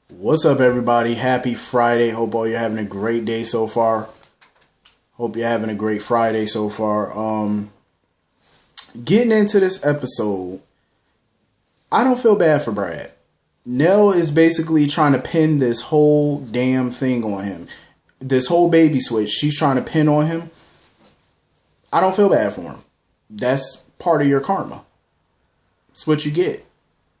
What's up, everybody? Happy Friday. Hope all you're having a great day so far. Hope you're having a great Friday so far. Getting into this episode, I don't feel bad for Brad. Nell is basically trying to pin this whole damn thing on him. This whole baby switch she's trying to pin on him. I don't feel bad for him. That's part of your karma. It's what you get.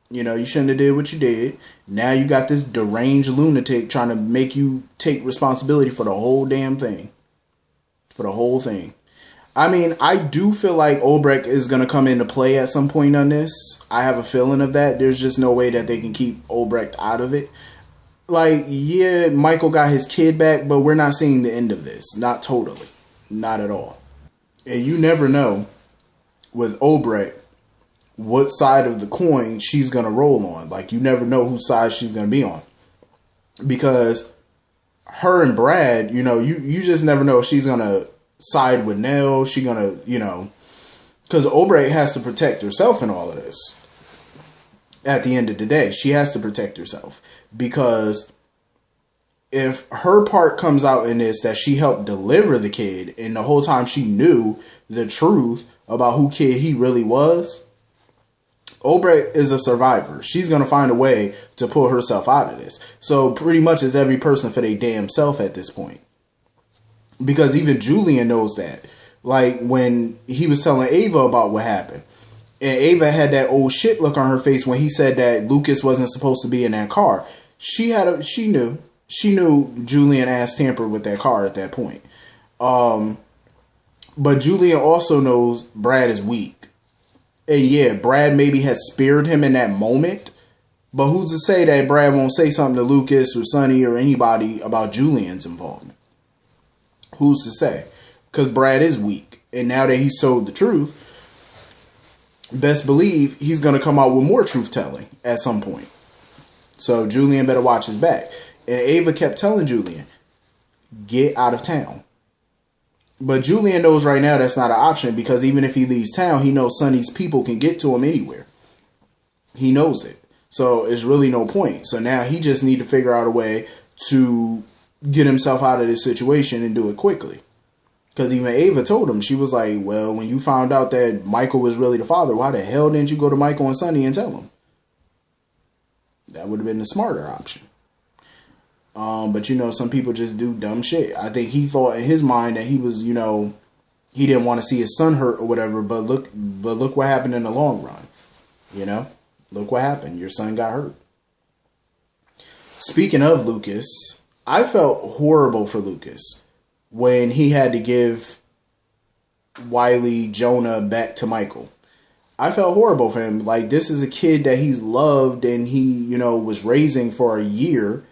You know, you shouldn't have did what you did. Now you got this deranged lunatic trying to make you take responsibility for the whole damn thing. For the whole thing. I mean, I do feel like Obrecht is going to come into play at some point on this. I have a feeling of that. There's just no way that they can keep Obrecht out of it. Like, yeah, Michael got his kid back, but we're not seeing the end of this. Not totally. Not at all. And you never know with Obrecht what side of the coin she's going to roll on. Like, you never know whose side she's going to be on. Because her and Brad, you know, you just never know if she's going to side with Nell. She going to, you know, because Obrecht has to protect herself in all of this. At the end of the day, she has to protect herself. Because if her part comes out in this that she helped deliver the kid and the whole time she knew the truth about who kid he really was, Obrecht is a survivor. She's going to find a way to pull herself out of this. So pretty much it's every person for their damn self at this point. Because even Julian knows that. Like when he was telling Ava about what happened. And Ava had that old shit look on her face when he said that Lucas wasn't supposed to be in that car. She knew Julian ass tampered with that car at that point. But Julian also knows Brad is weak. And yeah, Brad maybe has spared him in that moment. But who's to say that Brad won't say something to Lucas or Sonny or anybody about Julian's involvement? Who's to say? Because Brad is weak. And now that he's told the truth, best believe he's going to come out with more truth-telling at some point. So Julian better watch his back. And Ava kept telling Julian, get out of town. But Julian knows right now that's not an option because even if he leaves town, he knows Sonny's people can get to him anywhere. He knows it. So it's really no point. So now he just need to figure out a way to get himself out of this situation and do it quickly. Because even Ava told him, she was like, well, when you found out that Michael was really the father, why the hell didn't you go to Michael and Sonny and tell him? That would have been the smarter option. But, you know, some people just do dumb shit. I think he thought in his mind that he was, you know, he didn't want to see his son hurt or whatever. But look what happened in the long run. You know, look what happened. Your son got hurt. Speaking of Lucas, I felt horrible for Lucas when he had to give Wiley, Jonah back to Michael. I felt horrible for him. Like, this is a kid that he's loved and he, you know, was raising for a year.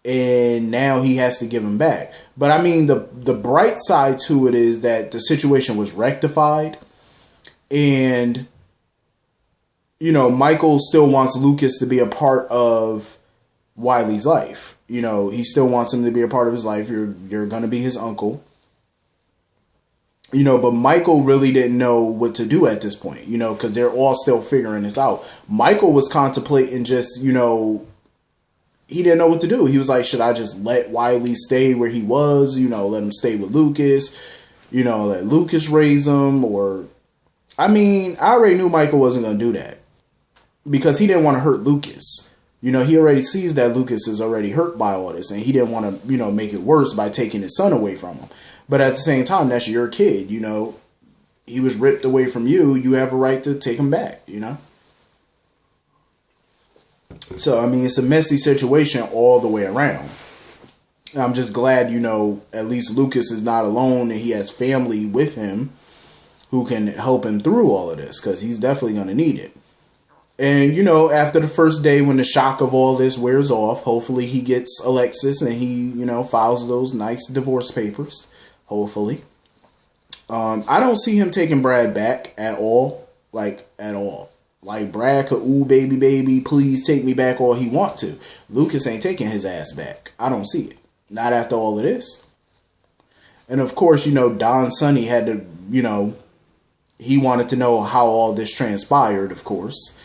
And now he has to give him back. But I mean, the bright side to it is that the situation was rectified. And, you know, Michael still wants Lucas to be a part of Wiley's life. You know, he still wants him to be a part of his life. You're going to be his uncle. You know, but Michael really didn't know what to do at this point, you know, because they're all still figuring this out. Michael was contemplating just, you know, he didn't know what to do. He was like, should I just let Wiley stay where he was? You know, let him stay with Lucas. You know, let Lucas raise him. Or, I mean, I already knew Michael wasn't going to do that. Because he didn't want to hurt Lucas. You know, he already sees that Lucas is already hurt by all this. And he didn't want to, you know, make it worse by taking his son away from him. But at the same time, that's your kid, you know. He was ripped away from you. You have a right to take him back, you know. So, I mean, it's a messy situation all the way around. I'm just glad, you know, at least Lucas is not alone and he has family with him who can help him through all of this because he's definitely going to need it. And, you know, after the first day when the shock of all this wears off, hopefully he gets Alexis and he, you know, files those nice divorce papers. Hopefully. I don't see him taking Brad back at all. Like, at all. Like, Brad could, ooh, baby, please take me back all he want to. Lucas ain't taking his ass back. I don't see it. Not after all of this. And, of course, you know, Don Sonny had to, you know, he wanted to know how all this transpired, of course.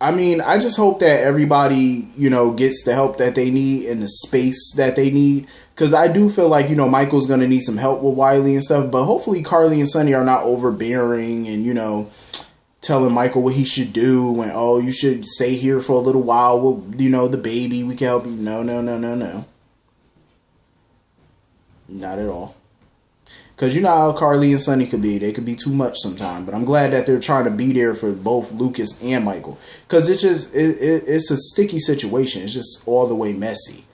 I mean, I just hope that everybody, gets the help that they need in the space that they need. Because I do feel like, Michael's going to need some help with Wiley and stuff. But hopefully Carly and Sonny are not overbearing and, telling Michael what he should do. And, oh, you should stay here for a little while with, the baby. We can help you. No. Not at all. Because you know how Carly and Sonny could be. They could be too much sometimes. But I'm glad that they're trying to be there for both Lucas and Michael. Because it's a sticky situation. It's just all the way messy.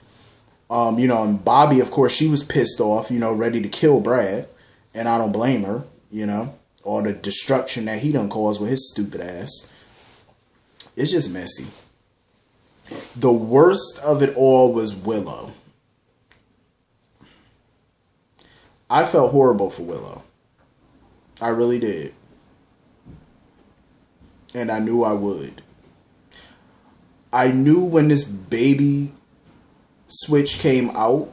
And Bobby, of course, she was pissed off, ready to kill Brad. And I don't blame her, all the destruction that he done caused with his stupid ass. It's just messy. The worst of it all was Willow. I felt horrible for Willow. I really did. And I knew I would. I knew when this baby switch came out,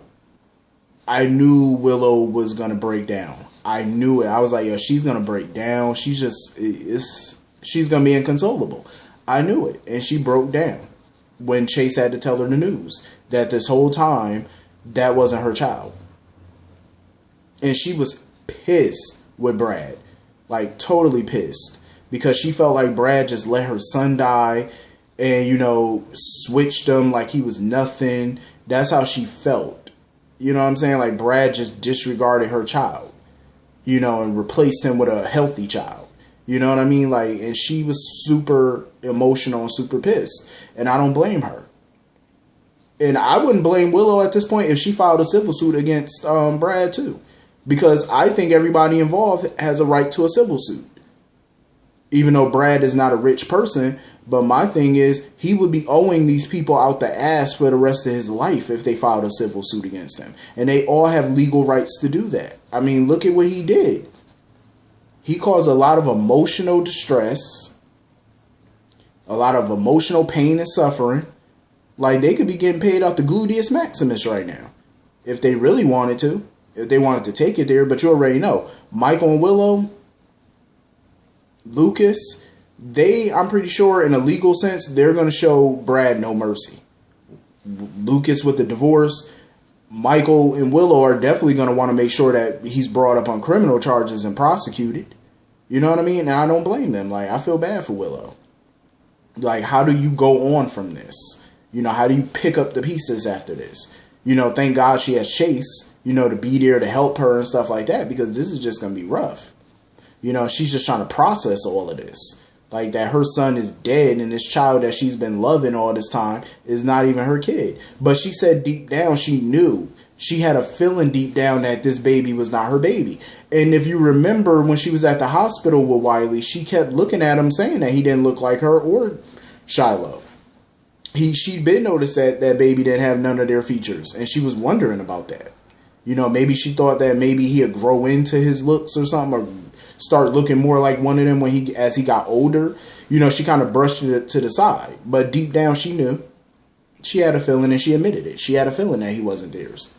I knew Willow was going to break down. I knew it. I was like, yo, she's going to break down. She's going to be inconsolable. I knew it. And she broke down when Chase had to tell her the news that this whole time, that wasn't her child. And she was pissed with Brad. Like, totally pissed. Because she felt like Brad just let her son die and, switched him like he was nothing. That's how she felt. You know what I'm saying? Like, Brad just disregarded her child, and replaced him with a healthy child. You know what I mean? Like, and she was super emotional and super pissed. And I don't blame her. And I wouldn't blame Willow at this point if she filed a civil suit against Brad, too. Because I think everybody involved has a right to a civil suit. Even though Brad is not a rich person. But my thing is, he would be owing these people out the ass for the rest of his life if they filed a civil suit against him. And they all have legal rights to do that. I mean, look at what he did. He caused a lot of emotional distress. A lot of emotional pain and suffering. Like, they could be getting paid out the gluteus maximus right now. If they really wanted to. If they wanted to take it there. But you already know. Michael and Willow. Lucas. I'm pretty sure in a legal sense, they're going to show Brad no mercy. Lucas with the divorce. Michael and Willow are definitely going to want to make sure that he's brought up on criminal charges and prosecuted. You know what I mean? And I don't blame them. Like, I feel bad for Willow. Like, how do you go on from this? How do you pick up the pieces after this? Thank God she has Chase, to be there to help her and stuff like that, because this is just going to be rough. She's just trying to process all of this. Like, that her son is dead and this child that she's been loving all this time is not even her kid. But she said deep down she knew. She had a feeling deep down that this baby was not her baby. And if you remember when she was at the hospital with Wiley, she kept looking at him saying that he didn't look like her or Shiloh. She'd been noticed that that baby didn't have none of their features. And she was wondering about that. Maybe she thought that maybe he'd grow into his looks or something, or start looking more like one of them as he got older. She kind of brushed it to the side. But deep down, she knew. She had a feeling, and she admitted it. She had a feeling that he wasn't theirs.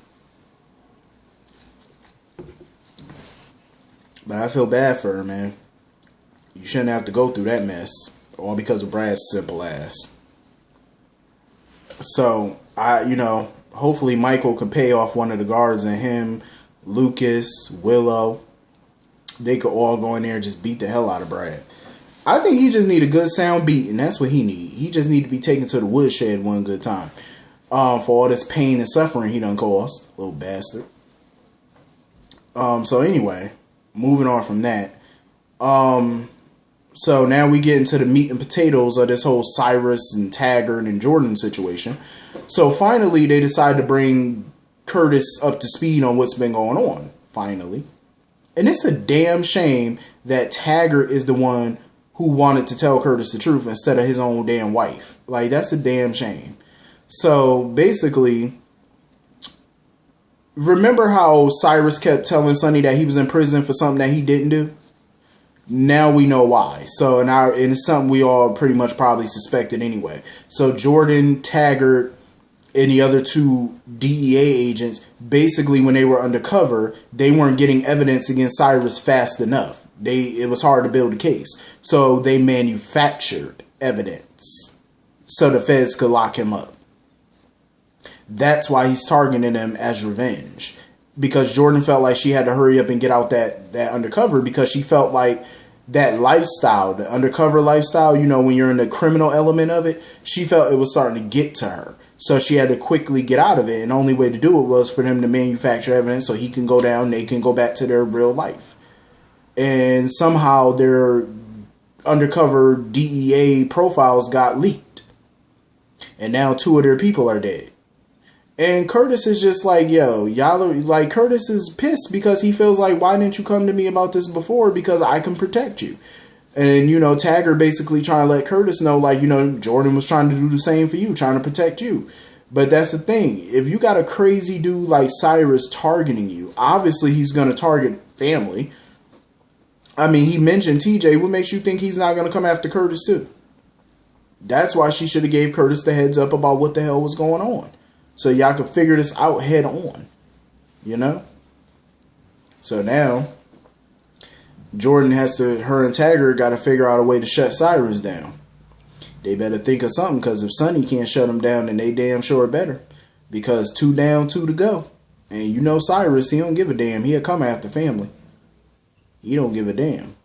But I feel bad for her, man. You shouldn't have to go through that mess. All because of Brad's simple ass. So, hopefully Michael can pay off one of the guards, and him, Lucas, Willow, they could all go in there and just beat the hell out of Brad. I think he just need a good sound beat, and that's what he need. He just need to be taken to the woodshed one good time. For all this pain and suffering he done caused. Little bastard. So anyway, moving on from that. So now we get into the meat and potatoes of this whole Cyrus and Taggart and Jordan situation. So finally, they decide to bring Curtis up to speed on what's been going on. Finally. And it's a damn shame that Taggart is the one who wanted to tell Curtis the truth instead of his own damn wife. Like, that's a damn shame. So, basically, remember how Cyrus kept telling Sonny that he was in prison for something that he didn't do? Now we know why. So, and it's something we all pretty much probably suspected anyway. So, Jordan, Taggart, and the other two DEA agents, basically when they were undercover, they weren't getting evidence against Cyrus fast enough. It was hard to build a case. So they manufactured evidence so the feds could lock him up. That's why he's targeting them as revenge. Because Jordan felt like she had to hurry up and get out that undercover, because she felt like that lifestyle, the undercover lifestyle, you know, when you're in the criminal element of it, she felt it was starting to get to her. So she had to quickly get out of it. And the only way to do it was for them to manufacture evidence so he can go down, they can go back to their real life. And somehow their undercover DEA profiles got leaked. And now 2 of their people are dead. And Curtis is just like, yo, y'all are, like, Curtis is pissed because he feels like, why didn't you come to me about this before? Because I can protect you. And, you know, Taggart basically trying to let Curtis know, like, you know, Jordan was trying to do the same for you, trying to protect you. But that's the thing. If you got a crazy dude like Cyrus targeting you, obviously he's going to target family. I mean, he mentioned TJ. What makes you think he's not going to come after Curtis too? That's why she should have gave Curtis the heads up about what the hell was going on. So y'all could figure this out head on, you know? So now, Jordan her and Taggart got to figure out a way to shut Cyrus down. They better think of something, because if Sonny can't shut him down, then they damn sure better. Because 2 down, 2 to go. And you know Cyrus, he don't give a damn. He'll come after family. He don't give a damn.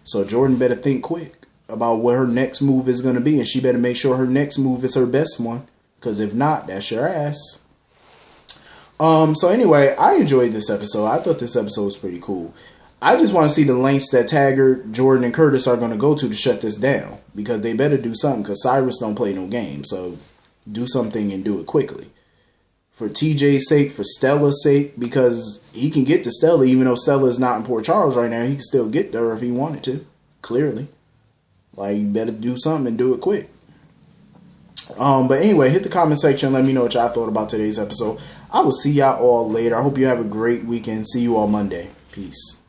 So Jordan better think quick about what her next move is going to be. And she better make sure her next move is her best one. Because if not, that's your ass. So anyway, I enjoyed this episode. I thought this episode was pretty cool. I just want to see the lengths that Taggart, Jordan, and Curtis are going to go to shut this down. Because they better do something. Because Cyrus don't play no game. So do something and do it quickly. For TJ's sake, for Stella's sake. Because he can get to Stella. Even though Stella is not in Port Charles right now. He can still get to her if he wanted to. Clearly. Like, you better do something and do it quick. But anyway, hit the comment section. Let me know what y'all thought about today's episode. I will see y'all all later. I hope you have a great weekend. See you all Monday. Peace.